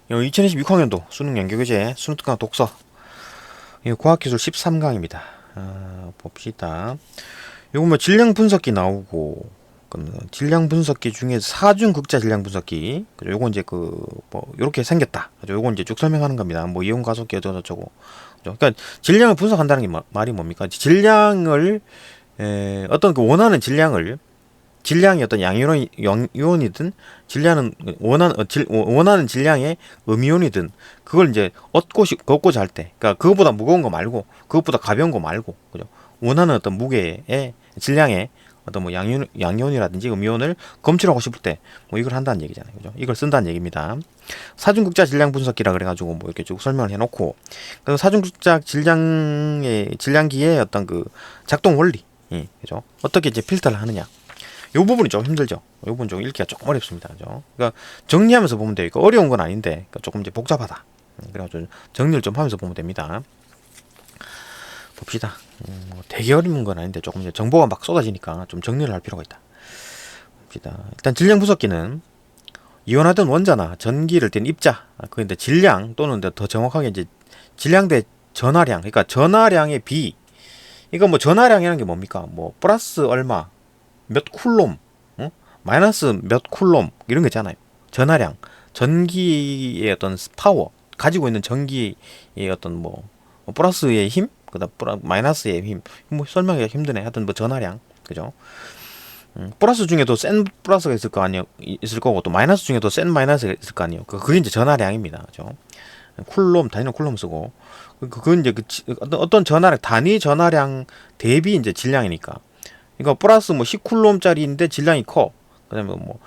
2026 6학년도 수능 연계교재 수능특강 독서 과학기술 13강입니다. 봅시다. 요거 뭐 질량 분석기 나오고 질량 분석기 중에 사중 극자 질량 분석기 요거 이제 요렇게 생겼다. 요거 이제 쭉 설명하는 겁니다. 뭐 이온 가속기 어쩌고 그러니까 질량을 분석한다는 게 말이 뭡니까? 질량을 어떤 원하는 질량이 어떤 양이온이든 원하는 질량의 음이온이든 그걸 이제 얻고자 할 때, 그러니까 그것보다 무거운 거 말고, 그것보다 가벼운 거 말고, 그죠? 원하는 어떤 무게의 질량의 어떤 뭐 양이온이라든지 음이온을 검출하고 싶을 때, 뭐 이걸 한다는 얘기잖아요, 그죠? 이걸 쓴다는 얘기입니다. 사중극자 질량 분석기라 그래가지고 뭐 이렇게 쭉 설명을 해놓고, 그 사중극자 질량기의 어떤 그 작동 원리, 그죠? 어떻게 이제 필터를 하느냐. 이 부분이 좀 힘들죠. 이 부분 좀 읽기가 조금 어렵습니다. 그죠? 그러니까 정리하면서 보면 돼요. 어려운 건 아닌데 그러니까 조금 이제 복잡하다. 그래가지고 정리를 좀 하면서 보면 됩니다. 봅시다. 되게 어려운 건 아닌데 조금 이제 정보가 막 쏟아지니까 좀 정리를 할 필요가 있다. 봅시다. 일단 질량 분석기는 이온하든 원자나 전기를 띤 입자, 그런데 질량 또는 더 정확하게 이제 질량 대 전하량, 그러니까 전하량의 비. 이거 뭐 전하량이라는 게 뭡니까? 뭐 플러스 얼마, 몇 쿨롬, 마이너스 몇 쿨롬 이런 거 있잖아요. 전하량, 전기의 어떤 파워, 가지고 있는 전기의 어떤 뭐 플러스의 힘, 그다음 마이너스의 힘, 뭐 설명하기가 힘드네. 하여튼 뭐 전하량, 그죠? 플러스 중에도 센 플러스가 있을 거 아니요, 있을 거고 또 마이너스 중에도 센 마이너스가 있을 거 아니요. 그게 이제 전하량입니다, 그죠? 쿨롬, 단위는 쿨롬 쓰고, 그건 이제 어떤 전하량, 단위 전하량 대비 이제 질량이니까. 그러니까 플러스 뭐 10쿨롬짜리인데 질량이 커. 그다음에 뭐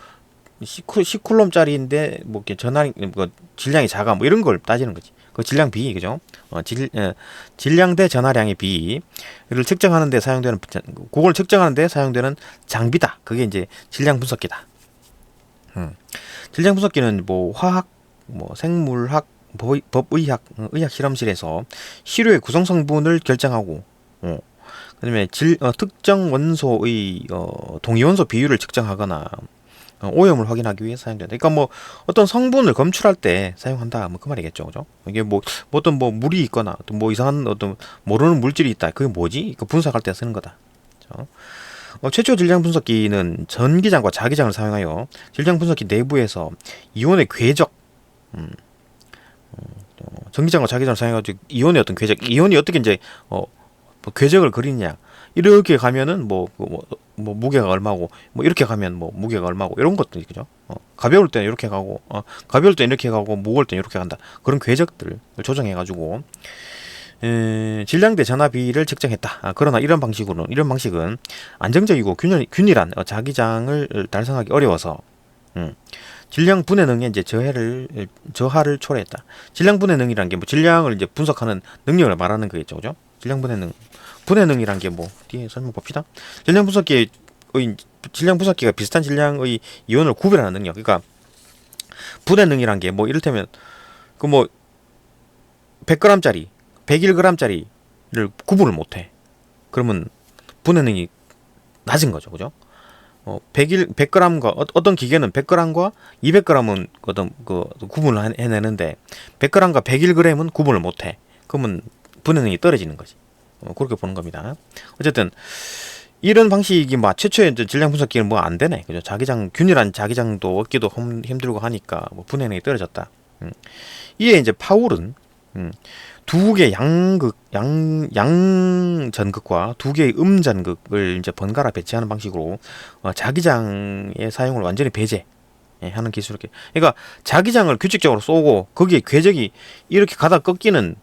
10쿨롬짜리인데 뭐 이렇게 뭐 질량이 작아. 뭐 이런 걸 따지는 거지. 그 질량 비, 그죠? 질량 대 전하량의 비를 측정하는 데 사용되는, 그걸 측정하는 데 사용되는 장비다. 그게 이제 질량 분석기다. 질량 분석기는 뭐 화학, 뭐 생물학, 법의학, 의학 실험실에서 시료의 구성 성분을 결정하고, 그다음에 특정 원소의 동위원소 비율을 측정하거나 오염을 확인하기 위해 사용된다. 그러니까 뭐 어떤 성분을 검출할 때 사용한다. 뭐 그 말이겠죠, 그죠? 이게 뭐 어떤 뭐 물이 있거나 또 뭐 이상한 어떤 모르는 물질이 있다. 그게 뭐지? 그 분석할 때 쓰는 거다. 그렇죠? 최초 질량 분석기는 전기장과 자기장을 사용하여 질량 분석기 내부에서 이온의 궤적, 전기장과 자기장을 사용해가지고 이온의 어떤 궤적, 이온이 어떻게 이제 뭐 궤적을 그리냐, 이렇게 가면은 뭐 무게가 얼마고, 뭐 이렇게 가면 뭐 무게가 얼마고, 이런 것들, 그죠? 가벼울 때는 이렇게 가고, 가벼울 때는 이렇게 가고, 무거울 때는 이렇게 간다. 그런 궤적들을 조정해가지고 질량 대 전하비를 측정했다. 그러나 이런 방식은 안정적이고 균일한 자기장을 달성하기 어려워서 질량 분해능에 이제 저하를 초래했다. 질량 분해능이란 게 뭐 질량을 이제 분석하는 능력을 말하는 거겠죠, 그죠? 질량 분해능이란 게 뭐 뒤에 설명 봅시다. 질량 분석기가 비슷한 질량의 이온을 구별하는 능력. 그러니까 분해능이란 게 뭐 이를테면 그 뭐 100g짜리, 101g짜리를 구분을 못해. 그러면 분해능이 낮은 거죠, 그죠? 100g과 어떤 기계는 100g과 200g은 어떤 그 구분을 해내는데 100g과 101g은 구분을 못해. 그러면 분해능이 떨어지는 거지. 그렇게 보는 겁니다. 어쨌든 이런 방식이 뭐 최초의 질량 분석기는 뭐 안 되네, 그죠? 균일한 자기장도 얻기도 힘들고 하니까 뭐 분해능이 떨어졌다. 이에 이제 파울은 두 개의 양전극과 두 개의 음전극을 이제 번갈아 배치하는 방식으로 자기장의 사용을 완전히 배제하는 기술을. 그러니까 자기장을 규칙적으로 쏘고 거기에 궤적이 이렇게 가다 꺾이는,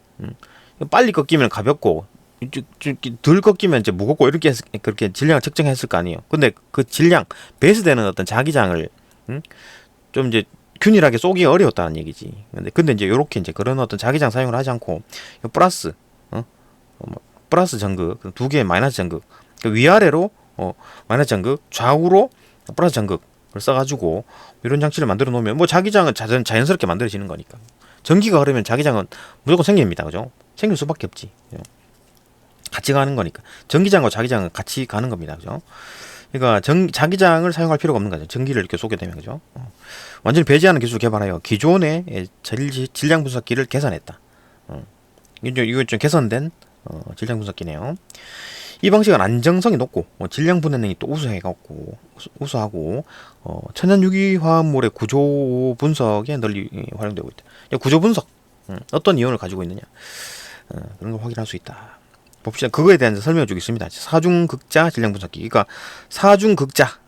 빨리 꺾이면 가볍고 덜 꺾이면 이제 무겁고 이렇게 그렇게 질량을 측정했을 거 아니에요. 근데 그 질량 배수되는 어떤 자기장을 좀 이제 균일하게 쏘기가 어려웠다는 얘기지. 근데 이제 요렇게 이제 그런 어떤 자기장 사용을 하지 않고 플러스 플러스 전극, 두 개의 마이너스 전극, 위아래로 마이너스 전극, 좌우로 플러스 전극을 써가지고 이런 장치를 만들어 놓으면 뭐 자기장은 자연스럽게 만들어지는 거니까. 전기가 흐르면 자기장은 무조건 생깁니다, 그죠? 생길 수밖에 없지. 같이 가는 거니까. 전기장과 자기장은 같이 가는 겁니다, 그죠? 그러니까 자기장을 사용할 필요가 없는 거죠. 전기를 이렇게 쏘게 되면 그죠. 완전히 배제하는 기술 개발하여 기존의 질량 분석기를 개선했다. 이거 좀 개선된 질량 분석기네요. 이 방식은 안정성이 높고 질량 분해능이 또 우수하고 천연 유기화합물의 구조 분석에 널리 활용되고 있다. 구조 분석, 어떤 이온을 가지고 있느냐 그런 걸 확인할 수 있다. 봅시다. 그거에 대한 설명을 주겠습니다. 사중극자 질량 분석기. 그러니까 사중극자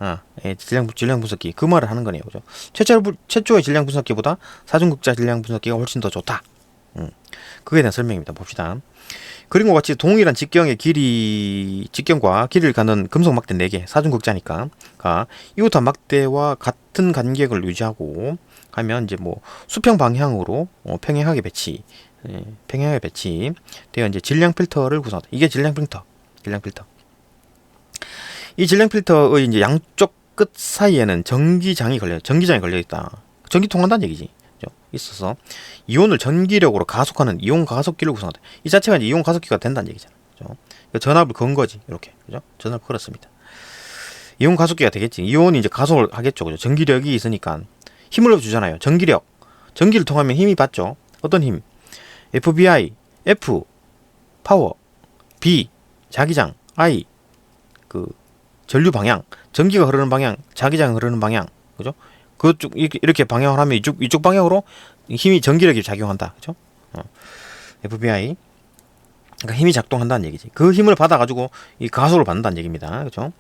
질량 분석기 그 말을 하는 거네요. 그죠? 최초의 질량 분석기보다 사중극자 질량 분석기가 훨씬 더 좋다. 그거에 대한 설명입니다. 봅시다. 그림과 같이 동일한 직경과 길이를 가는 금속 막대 4개, 사중극자니까 이웃한 막대와 같은 간격을 유지하고 하면 이제 뭐 수평 방향으로 평행하게 배치되어 이제 질량 필터를 구성한다. 이게 질량 필터. 이 질량 필터의 이제 양쪽 끝 사이에는 전기장이 걸려 있다. 전기 통한다는 얘기지. 있어서 이온을 전기력으로 가속하는 이온 가속기를 구성한다. 이 자체가 이제 이온 가속기가 된다는 얘기잖아. 그죠? 전압을 건 거지. 이렇게. 그죠? 전압을 걸었습니다. 이온 가속기가 되겠지. 이온이 이제 가속을 하겠죠. 그죠? 전기력이 있으니까 힘을 주잖아요. 전기를 통하면 힘이 받죠. 어떤 힘? FBI, F, 파워, B, 자기장, I, 그 전류 방향, 전기가 흐르는 방향, 자기장 흐르는 방향. 그죠? 그쪽 이렇게 방향을 하면 이쪽 방향으로 힘이 전기력이 작용한다. 그죠? FBI. 그러니까 힘이 작동한다는 얘기지. 그 힘을 받아 가지고 이 가속을 받는다는 얘기입니다. 그죠?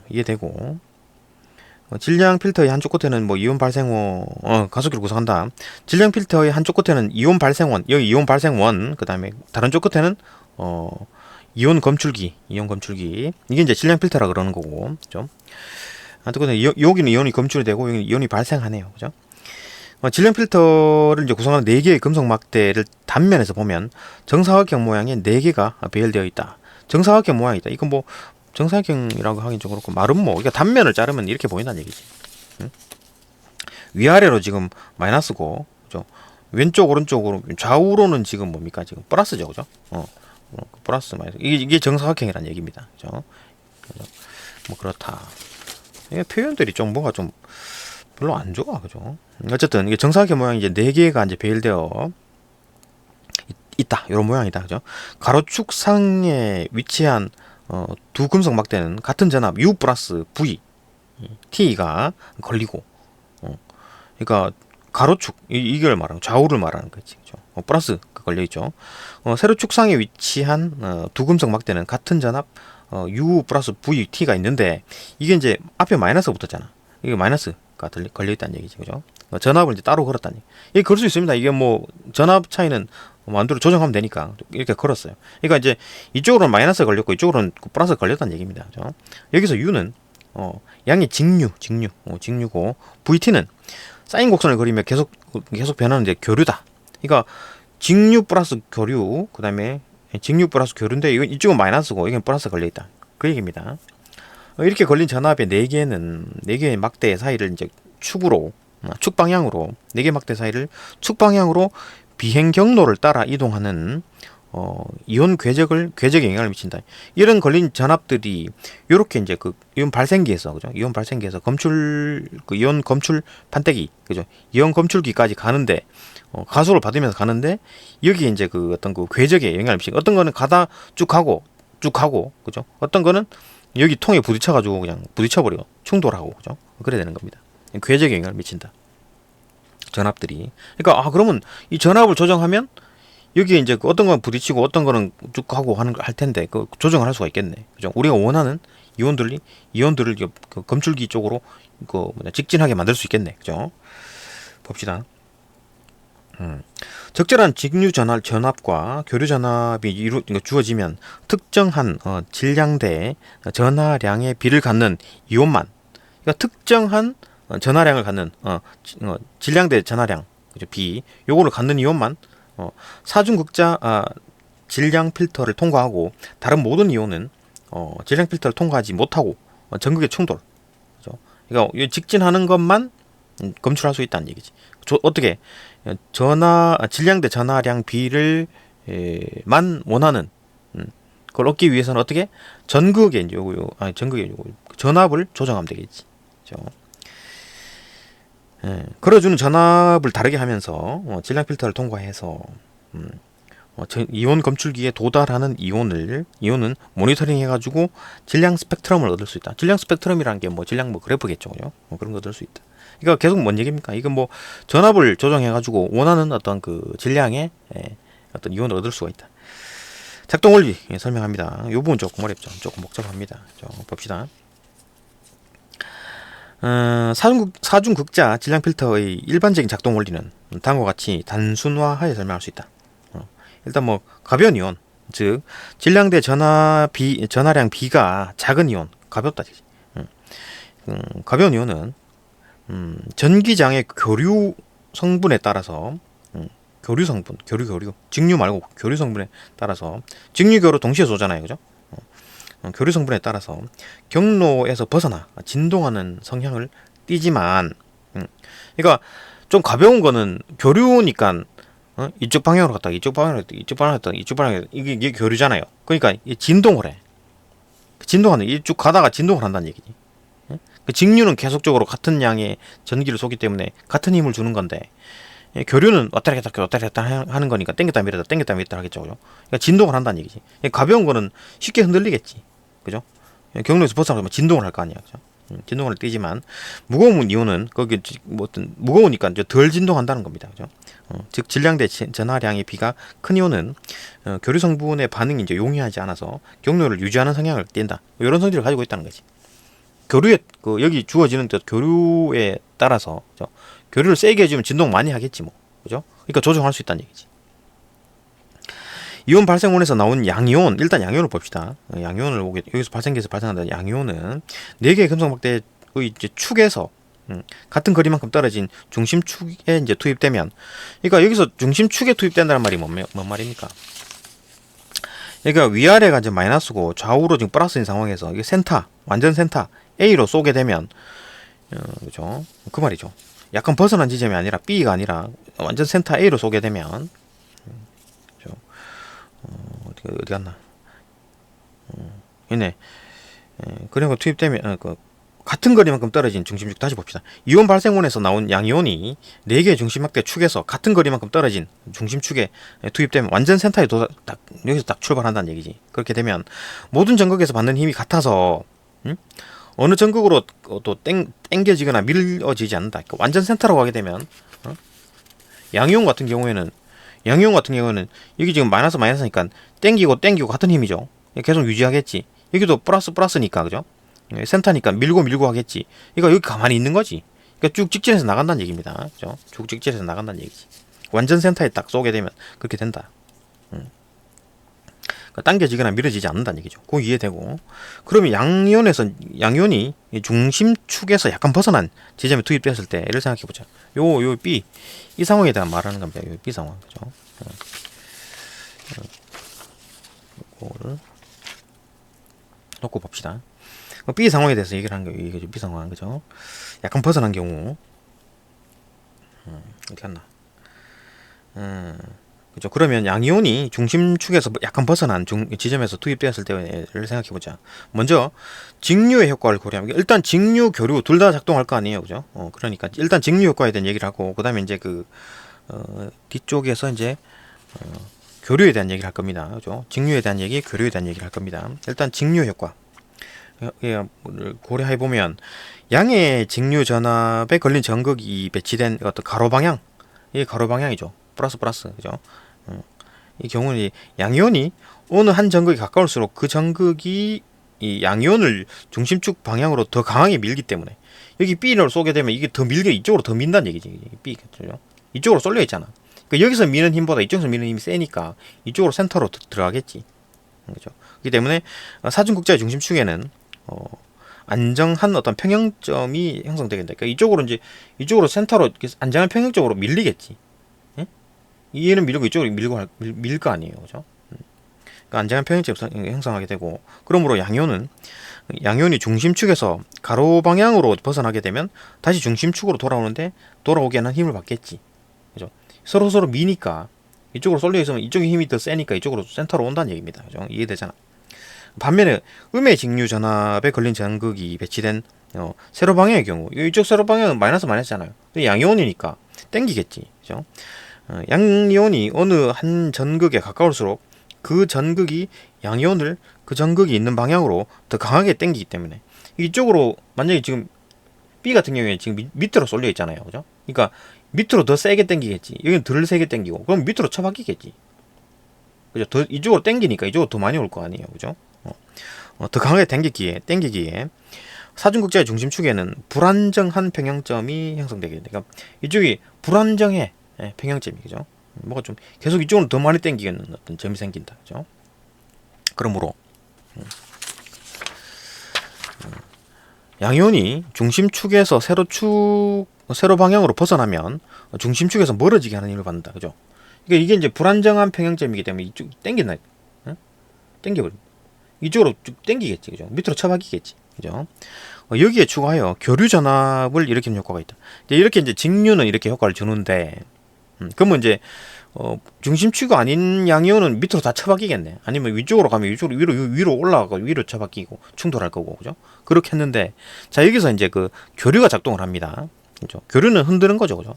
이해되고. 질량 필터의 한쪽 끝에는 뭐 이온 발생원 가속기를 구성한다. 질량 필터의 한쪽 끝에는 이온 발생원, 여기 이온 발생원, 그다음에 다른 쪽 끝에는 이온 검출기. 이게 이제 질량 필터라 그러는 거고. 그죠? 여기는 이온이 검출이 되고 여기는 이온이 발생하네요. 그죠? 질량 필터를 이제 구성하는 4개의 금속 막대를 단면에서 보면 정사각형 모양의 4개가 배열되어 있다. 정사각형 모양이다. 이건 뭐 정사각형이라고 하긴 좀 그렇고 말은 뭐 그러니까 단면을 자르면 이렇게 보인다는 얘기지. 응? 위아래로 지금 마이너스고, 그죠? 왼쪽 오른쪽으로 좌우로는 지금 뭡니까? 지금 플러스죠, 그죠? 플러스 마이너스 이게 정사각형이라는 얘기입니다. 그죠? 뭐 그렇다. 표현들이 좀 뭔가 좀 별로 안 좋아. 그죠? 어쨌든 이게 정사각형 모양이 이제 4개가 이제 배열되어 있다. 이런 모양이다. 그죠? 가로축 상에 위치한 두 금속 막대는 같은 전압 U 플러스 V T가 걸리고 그러니까 가로축 이걸 말하는 좌우를 말하는 거지. 그죠? 플러스 걸려 있죠. 세로 축상에 위치한 두 금속 막대는 같은 전압 U 플러스 V T가 있는데 이게 이제 앞에 마이너스가 붙었잖아. 이게 마이너스가 걸려 있다는 얘기지. 그죠? 전압을 이제 따로 걸었다니. 이게 그럴 수 있습니다. 이게 뭐 전압 차이는 마음대로 조정하면 되니까 이렇게 걸었어요. 그러니까 이제 이쪽으로는 마이너스 걸렸고 이쪽으로는 플러스 걸렸다는 얘기입니다. 그죠? 여기서 U는 양의 직류고 VT는 사인 곡선을 그리며 계속 변하는 이제 교류다. 그러니까 직류 플러스 교류, 그다음에 직류 플러스 교류인데 이쪽은 마이너스고 이건 플러스 걸려 있다. 그 얘기입니다. 이렇게 걸린 전압의 4개의 막대 사이를 이제 축 방향으로 4개 막대 사이를 축 방향으로 비행 경로를 따라 이동하는 이온 궤적에 영향을 미친다. 이런 걸린 전압들이 이렇게 이제 그 이온 발생기에서, 그죠? 이온 발생기에서 이온 검출 판때기, 그죠? 이온 검출기까지 가는데 가속을 받으면서 가는데 여기 이제 그 어떤 그 궤적에 영향을 미치고, 어떤 거는 가다 쭉 가고, 그죠? 어떤 거는 여기 통에 부딪혀가지고 그냥 부딪혀버리고 충돌하고, 그죠? 그래야 되는 겁니다. 궤적에 영향을 미친다. 전압들이. 그러니까 그러면 이 전압을 조정하면 여기에 이제 어떤 건 부딪히고 어떤 거는 쭉 하고 할 텐데 그 조정을 할 수가 있겠네. 그죠? 우리가 원하는 이온들을 그 검출기 쪽으로 직진하게 만들 수 있겠네. 그죠? 봅시다. 적절한 직류 전압과 교류 전압이 주어지면 특정한 질량대 전하량의 비를 갖는 이온만, 그러니까 특정한 전하량을 갖는 질량대 전하량, 그죠? B 요거를 갖는 이온만 사중극자 질량 필터를 통과하고 다른 모든 이온은 질량 필터를 통과하지 못하고 전극의 충돌, 그죠? 그러니까 직진하는 것만 검출할 수 있다는 얘기지. 어떻게 질량대 전하량 B를 만 원하는 그걸 얻기 위해서는 어떻게 전극의 이제 전극의 전압을 조정하면 되겠지. 그죠? 예, 걸어주는 전압을 다르게 하면서 질량 필터를 통과해서 이온 검출기에 도달하는 이온은 모니터링 해가지고 질량 스펙트럼을 얻을 수 있다. 질량 스펙트럼이라는 게 뭐 질량 뭐 그래프겠죠, 그죠? 그런 거 얻을 수 있다. 이거 계속 뭔 얘기입니까? 이건 뭐 전압을 조정해가지고 원하는 어떤 그 질량의 어떤 이온을 얻을 수가 있다. 작동 원리 설명합니다. 이 부분 조금 어렵죠. 조금 복잡합니다. 봅시다. 사중극자 질량 필터의 일반적인 작동 원리는 다음과 같이 단순화하여 설명할 수 있다. 일단 뭐 가벼운 이온, 즉 질량 대 전하량 B가 작은 이온, 가볍다. 가벼운 이온은 전기장의 교류 성분에 따라서 교류 성분, 교류 직류 말고 교류 성분에 따라서 직류교로 동시에 쏘잖아요, 그죠? 교류 성분에 따라서 경로에서 벗어나 진동하는 성향을 띠지만, 그러니까 좀 가벼운 거는 교류니까 이쪽 방향으로 갔다 이쪽 방향으로 갔다 이쪽 방향으로 갔다 이쪽 방향으로 갔다 이게 교류잖아요. 그러니까 진동을 해. 진동하는 이쪽 가다가 진동을 한다는 얘기지. 그 직류는 계속적으로 같은 양의 전기를 쏘기 때문에 같은 힘을 주는 건데, 교류는 왔다 갔다 하는 거니까 땡겼다 밀었다 하겠죠, 그죠? 그러니까 진동을 한다는 얘기지. 가벼운 거는 쉽게 흔들리겠지, 그죠? 경로에서 벗어나면 진동을 할 거 아니야, 그죠? 진동을 띄지만 무거운 이온은 거기 뭐 어떤 무거우니까 이제 덜 진동한다는 겁니다, 그죠? 즉 질량 대 전하량의 비가 큰 이온은 교류 성분의 반응이 이제 용이하지 않아서 경로를 유지하는 성향을 띈다. 이런 성질을 가지고 있다는 거지. 교류에 여기 주어지는 교류에 따라서, 그죠? 교류를 세게 해주면 진동 많이 하겠지 뭐, 그죠? 그러니까 조정할 수 있다는 얘기지. 이온 발생원에서 나온 양이온, 일단 양이온을 봅시다. 양이온을 여기서 발생기에서 발생한다는 양이온은 4개의 금속막대의 이제 축에서 같은 거리만큼 떨어진 중심축에 이제 투입되면, 그러니까 여기서 중심축에 투입된다는 말이 뭔 말입니까? 그러니까 위아래가 이제 마이너스고 좌우로 지금 플러스인 상황에서 이게 센터, 완전 센터 A로 쏘게 되면, 그죠? 그 말이죠. 약간 벗어난 지점이 아니라 B가 아니라 완전 센터 A로 쏘게 되면, 어디 갔나? 있네. 그리고 투입되면 같은 거리만큼 떨어진 중심축, 다시 봅시다. 이온 발생원에서 나온 양이온이 4개의 중심막대 축에서 같은 거리만큼 떨어진 중심축에 투입되면 완전 센터에 여기서 딱 출발한다는 얘기지. 그렇게 되면 모든 전극에서 받는 힘이 같아서 어느 전극으로 또 땡겨지거나 밀어지지 않는다. 그러니까 완전 센터로 가게 되면 양이온 같은 경우에는 여기 지금 마이너스니까 땡기고 같은 힘이죠. 계속 유지하겠지. 여기도 플러스니까, 그죠? 센터니까 밀고 하겠지. 그러니까 여기 가만히 있는 거지. 그러니까 쭉 직진해서 나간다는 얘기입니다. 그죠? 쭉 직진해서 나간다는 얘기지. 완전 센터에 딱 쏘게 되면 그렇게 된다. 그러니까 당겨지거나 밀어지지 않는다는 얘기죠. 그거 이해되고. 그러면 양이온이 중심축에서 약간 벗어난 지점에 투입됐을 때를 생각해보자. 요 B, 이 상황에 대한 말하는 겁니다. 요 B 상황, 그죠? 이거를 놓고 봅시다. B 상황에 대해서 얘기를 하는 거예요. 이게 B 상황, 그죠? 약간 벗어난 경우, 어디 갔나? 그죠? 그러면 양이온이 중심축에서 약간 벗어난 지점에서 투입되었을 때를 생각해보자. 먼저 직류의 효과를 고려하면, 일단 직류, 교류 둘 다 작동할 거 아니에요, 그죠? 그러니까 일단 직류 효과에 대한 얘기를 하고, 그 다음에 이제 뒤쪽에서 이제 교류에 대한 얘기를 할 겁니다, 그죠? 직류에 대한 얘기, 교류에 대한 얘기를 할 겁니다. 일단 직류 효과 고려해 보면, 양의 직류 전압에 걸린 전극이 배치된 어떤 가로 방향, 이게 가로 방향이죠. 플러스, 그죠? 이 경우는 양이온이 어느 한 전극이 가까울수록 그 전극이 이 양이온을 중심축 방향으로 더 강하게 밀기 때문에, 여기 B를 쏘게 되면 이게 더 밀게 이쪽으로 더 민다는 얘기지. B, 그죠? 이쪽으로 쏠려 있잖아. 그러니까 여기서 미는 힘보다 이쪽에서 미는 힘이 세니까 이쪽으로 센터로 들어가겠지. 그죠? 그렇기 때문에 사중극자의 중심축에는 안정한 어떤 평형점이 형성되겠다. 그러니까 이쪽으로 센터로 안정한 평형적으로 밀리겠지. 예? 얘는 밀고 이쪽으로 밀 거 아니에요, 그죠? 그러니까 안정한 평형점 형성하게 되고, 그러므로 양이온이 중심축에서 가로 방향으로 벗어나게 되면 다시 중심축으로 돌아오게 하는 힘을 받겠지, 그죠? 서로 미니까 이쪽으로 쏠려 있으면 이쪽의 힘이 더 세니까 이쪽으로 센터로 온다는 얘기입니다, 그죠? 이해되잖아. 반면에 음의 직류 전압에 걸린 전극이 배치된 세로 방향의 경우, 이쪽 세로 방향은 마이너스 마이너스잖아요. 양이온이니까 땡기겠지, 그죠? 양이온이 어느 한 전극에 가까울수록 그 전극이 양이온을 그 전극이 있는 방향으로 더 강하게 땡기기 때문에, 이쪽으로 만약에 지금 B 같은 경우에 지금 밑으로 쏠려 있잖아요, 그죠? 그러니까 밑으로 더 세게 땡기겠지. 여기는 덜 세게 땡기고, 그럼 밑으로 쳐박히겠지, 그죠? 더 이쪽으로 땡기니까 이쪽으로 더 많이 올 거 아니에요, 그죠? 더 강하게 땡기기에 사중극자의 중심축에는 불안정한 평형점이 형성되게 됩니다. 그러니까 이쪽이 불안정해, 평형점이, 그죠? 뭐가 좀 계속 이쪽으로 더 많이 땡기는 어떤 점이 생긴다, 그죠? 그러므로 양이온이 중심축에서 세로 방향으로 벗어나면 중심축에서 멀어지게 하는 힘을 받는다, 그죠? 그러니까 이게 이제 불안정한 평형점이기 때문에 이쪽 땡긴다, 땡겨버립니다. 이쪽으로 쭉 땡기겠지, 그죠? 밑으로 쳐박히겠지, 그죠? 여기에 추가하여 교류 전압을 일으키는 효과가 있다. 이렇게 이제 직류는 이렇게 효과를 주는데, 그러면 이제 중심축이 아닌 양이온은 밑으로 다 쳐박히겠네. 아니면 위쪽으로 가면 위쪽으로 위로 올라가고 위로 쳐박히고 충돌할 거고, 그죠? 그렇게 했는데, 자, 여기서 이제 그 교류가 작동을 합니다, 그죠? 교류는 흔드는 거죠, 그죠?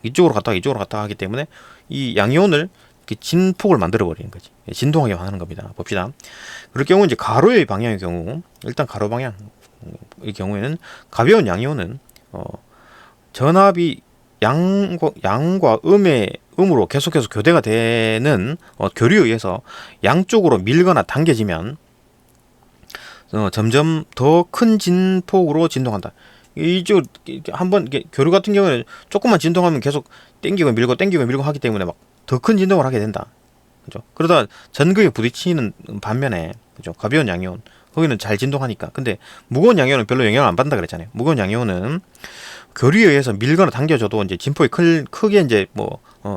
이쪽으로 갔다 하기 때문에 이 양이온을 진폭을 만들어 버리는 거지. 진동하게 하는 겁니다. 봅시다. 그럴 경우 이제 가로의 방향의 경우, 일단 가로 방향의 경우에는 가벼운 양이온은 전압이 양과 음으로 계속해서 교대가 되는 교류에 의해서 양쪽으로 밀거나 당겨지면 점점 더 큰 진폭으로 진동한다. 이쪽 한번 교류 같은 경우는 조금만 진동하면 계속 땡기고 밀고 하기 때문에 막 더 큰 진동을 하게 된다, 그죠? 그러다 전극에 부딪히는 반면에, 그죠? 가벼운 양이온 거기는 잘 진동하니까. 근데 무거운 양이온은 별로 영향을 안 받는다 그랬잖아요. 무거운 양이온은 교류에 의해서 밀거나 당겨져도 이제 진폭이 크게 이제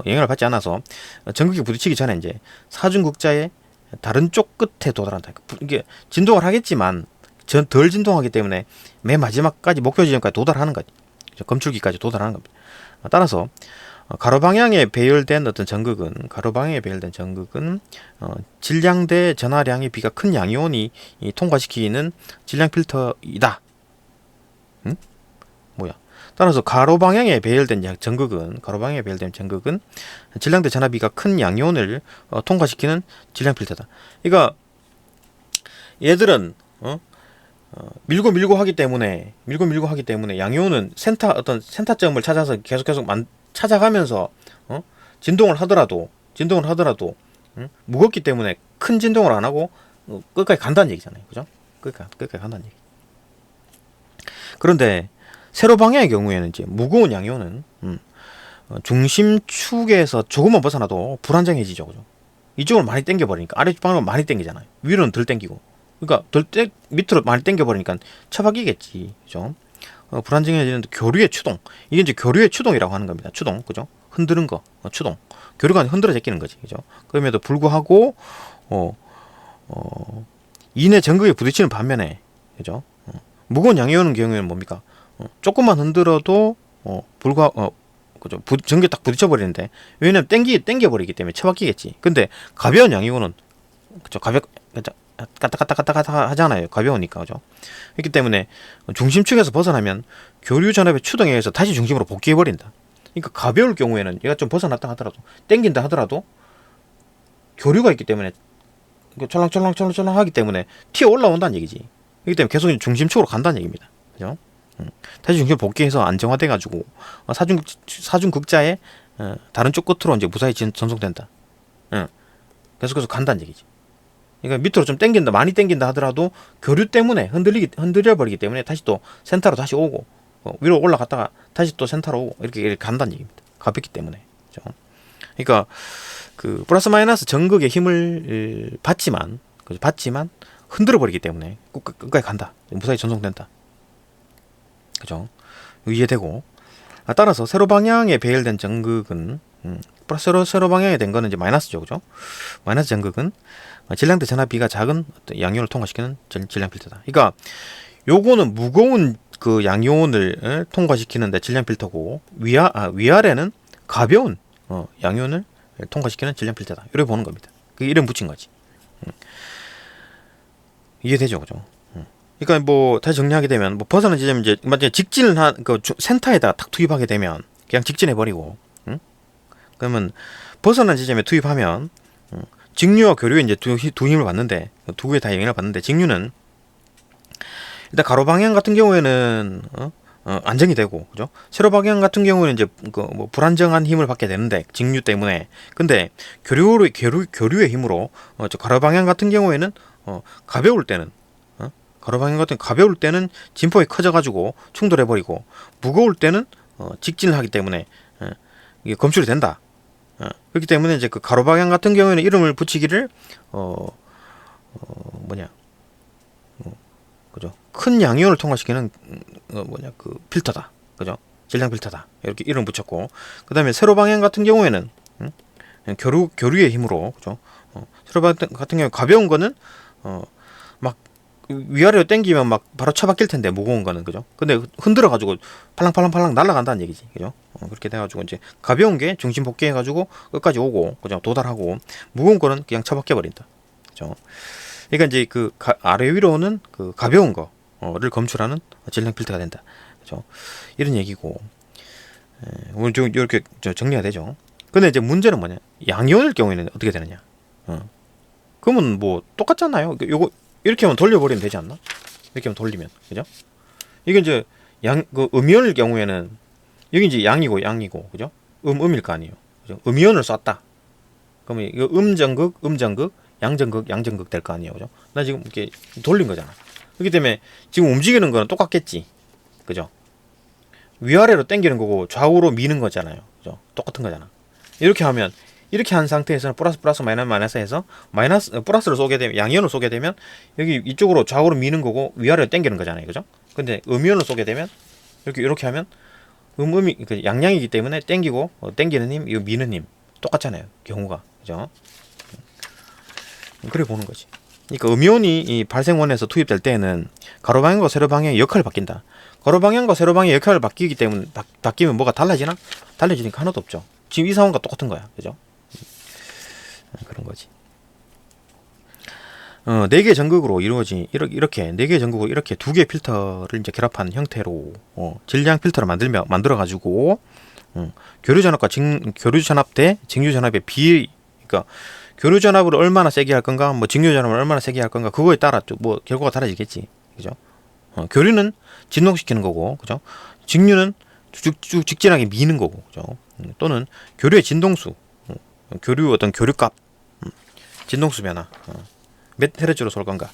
영향을 받지 않아서 전극에 부딪히기 전에 이제 사중극자의 다른 쪽 끝에 도달한다. 이게 진동을 하겠지만 덜 진동하기 때문에 맨 마지막까지 목표 지점까지 도달하는 거지. 검출기까지 도달하는 겁니다. 따라서 가로 방향에 배열된 전극은 질량대 전하량의 비가 큰 양이온이 통과시키는 질량 필터이다. 따라서 가로 방향에 배열된 전극은 질량대 전하비가 큰 양이온을 통과시키는 질량 필터다. 그러니까 얘들은 밀고 하기 때문에 양이온은 센터점을 찾아서 계속 찾아가면서 진동을 하더라도 무겁기 때문에 큰 진동을 안 하고 끝까지 간다는 얘기잖아요, 그죠? 끝까지 간다는 얘기. 그런데 세로 방향의 경우에는 이제 무거운 양이온은 중심축에서 조금만 벗어나도 불안정해지죠, 그죠? 이쪽으로 많이 당겨버리니까 아래쪽 방향으로 많이 당기잖아요. 위로는 덜 당기고, 그러니까 밑으로 많이 당겨버리니까 쳐박이겠지, 그죠? 불안정해지는 교류의 추동, 이게 이제 교류의 추동이라고 하는 겁니다. 추동, 그죠? 흔드는 거, 추동. 교류가 흔들어 제끼는 거지, 그죠? 그럼에도 불구하고 이내 전극에 부딪히는 반면에, 그죠? 무거운 양이온의 경우에는 뭡니까? 조금만 흔들어도 그죠? 전기에 딱 부딪혀 버리는데, 왜냐면 땡겨버리기 때문에 쳐박히겠지. 근데 가벼운 양이온은, 그죠? 까딱까딱 하잖아요. 가벼우니까, 그죠? 그렇기 때문에 중심축에서 벗어나면 교류 전압의 추동에 의해서 다시 중심으로 복귀해 버린다. 그러니까 가벼울 경우에는 얘가 좀 벗어났다 하더라도, 땡긴다 하더라도 교류가 있기 때문에 촐랑촐랑 하기 때문에 튀어 올라온다는 얘기지. 그렇기 때문에 계속 중심축으로 간다는 얘기입니다, 그죠? 다시 중심 복귀해서 안정화돼 가지고 사중극자의 다른 쪽 끝으로 이제 무사히 전송된다. 계속해서 간다는 얘기지. 그러니까 밑으로 좀 많이 땡긴다 하더라도 교류 때문에 흔들려 버리기 때문에 다시 또 센터로 다시 오고, 위로 올라갔다가 다시 또 센터로 오고, 이렇게 간다는 얘기입니다. 가볍기 때문에, 그죠? 그러니까 그 플러스 마이너스 전극의 힘을 받지만 흔들어 버리기 때문에 끝까지 간다. 무사히 전송된다, 그죠? 이해되고, 따라서 세로 방향에 배열된 전극은 세로 방향에 된 거는 이제 마이너스죠, 그죠? 마이너스 전극은 질량대 전압비가 작은 어떤 양이온을 통과시키는 질량 필터다. 그러니까 요거는 무거운 그 양이온을 통과시키는데 질량 필터고, 위아래는 가벼운 양이온을 통과시키는 질량 필터다. 이렇게 보는 겁니다. 그 이름 붙인 거지. 이해되죠, 그죠? 그러니까 뭐 다시 정리하게 되면 뭐 벗어난 지점 이제 만약에 직진을 한 그 센터에다 탁 투입하게 되면 그냥 직진해 버리고, 응? 그러면 벗어난 지점에 투입하면 직류와 교류에 이제 두 힘을 받는데 두 개에 다 영향을 받는데 직류는 일단 가로 방향 같은 경우에는 안정이 되고, 그죠? 세로 방향 같은 경우에는 이제 그 뭐 불안정한 힘을 받게 되는데 직류 때문에. 근데 교류의 힘으로 저 가로 방향 같은 경우에는 가벼울 때는 가로 방향 같은 가벼울 때는 진폭이 커져가지고 충돌해 버리고, 무거울 때는 직진을 하기 때문에 이게 검출이 된다. 그렇기 때문에 이제 그 가로 방향 같은 경우에는 이름을 붙이기를 뭐냐, 그죠? 큰 양이온을 통과시키는 그 필터다, 그죠? 질량 필터다, 이렇게 이름 붙였고, 그 다음에 세로 방향 같은 경우에는 교류의 힘으로, 그죠? 세로 방향 같은 경우 가벼운 거는 막 위아래로 당기면 막 바로 처박힐 텐데, 무거운 거는, 그죠? 근데 흔들어 가지고 팔랑팔랑팔랑 날아간다는 얘기지, 그죠? 그렇게 돼가지고 이제 가벼운 게 중심 복귀해 가지고 끝까지 오고, 그죠? 도달하고, 무거운 거는 그냥 처박혀 버린다, 그죠? 그러니까 이제 그 아래 위로는 그 가벼운 거를 검출하는 질량 필터가 된다, 그죠? 이런 얘기고, 오늘 좀 이렇게 정리가 되죠. 근데 이제 문제는 뭐냐? 양이온일 경우에는 어떻게 되느냐? 그러면 뭐 똑같잖아요. 요거 이렇게 하면 돌려버리면 되지 않나? 이렇게 하면 돌리면, 그죠? 이게 이제 그 음이온일 경우에는 여기 이제 양이고, 그죠? 음일 거 아니에요, 그죠? 음이온을 쐈다. 그러면 이거 음정극, 양정극 될 거 아니에요, 그죠? 나 지금 이렇게 돌린 거잖아. 그렇기 때문에 지금 움직이는 거는 똑같겠지, 그죠? 위아래로 당기는 거고 좌우로 미는 거잖아요, 그죠? 똑같은 거잖아. 이렇게 하면, 이렇게 한 상태에서는 플러스 마이너스 해서 플러스를 쏘게 되면, 양이온을 쏘게 되면 여기 이쪽으로 좌우로 미는 거고 위아래로 당기는 거잖아요, 그죠? 근데 음이온을 쏘게 되면 이렇게 하면 음이 그 양양이기 때문에 당기고, 당기는 힘, 이거 미는 힘 똑같잖아요, 경우가, 그죠? 그래 보는 거지. 그러니까 음이온이 이 발생원에서 투입될 때는 가로 방향과 세로 방향의 역할을 바뀐다. 가로 방향과 세로 방향의 역할을 바뀌기 때문에 바뀌면 뭐가 달라지나? 달라지니까 하나도 없죠. 지금 이 상황과 똑같은 거야, 그죠? 그런 거지. 네 개 전극으로 이루어진 이렇게 네 개 전극으로 이렇게 두 개의 필터를 이제 결합한 형태로 질량 필터를 만들어 가지고 교류 전압 대 직류 전압의 그러니까 교류 전압을 얼마나 세게 할 건가, 뭐 직류 전압을 얼마나 세게 할 건가, 그거에 따라 뭐 결과가 달라지겠지, 그죠? 교류는 진동시키는 거고, 그죠? 직류는 쭉 직진하게 미는 거고, 그죠? 또는 교류의 진동수, 교류 어떤 교류값, 진동수 변화, 몇 헤르츠로 쏠 건가,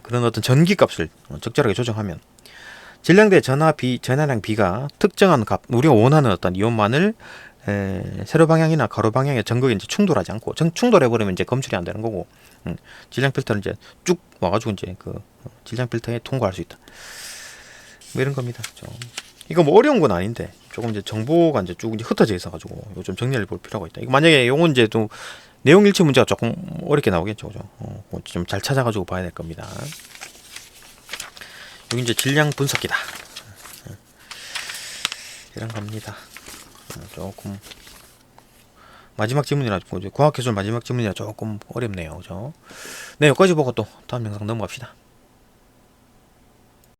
그런 어떤 전기값을 적절하게 조정하면 질량 대 전하량 B가 특정한 값, 우리가 원하는 어떤 이온만을 세로 방향이나 가로 방향의 전극이 이제 충돌하지 않고, 충돌해 버리면 이제 검출이 안 되는 거고, 질량 필터를 이제 쭉 와가지고 이제 그 질량 필터에 통과할 수 있다. 뭐 이런 겁니다. 이거 뭐 어려운 건 아닌데 조금 이제 정보가 이제 쭉 이제 흩어져 있어가지고 이거 좀 정리해 볼 필요가 있다. 이거 만약에 요건 이제 또 내용 일치 문제가 조금 어렵게 나오겠죠, 그죠? 좀 잘 찾아가지고 봐야 될 겁니다. 여기 이제 질량 분석기다, 이런 겁니다. 조금 마지막 질문이라 과학기술 마지막 질문이라 조금 어렵네요, 그죠? 네, 여기까지 보고 또 다음 영상 넘어갑시다.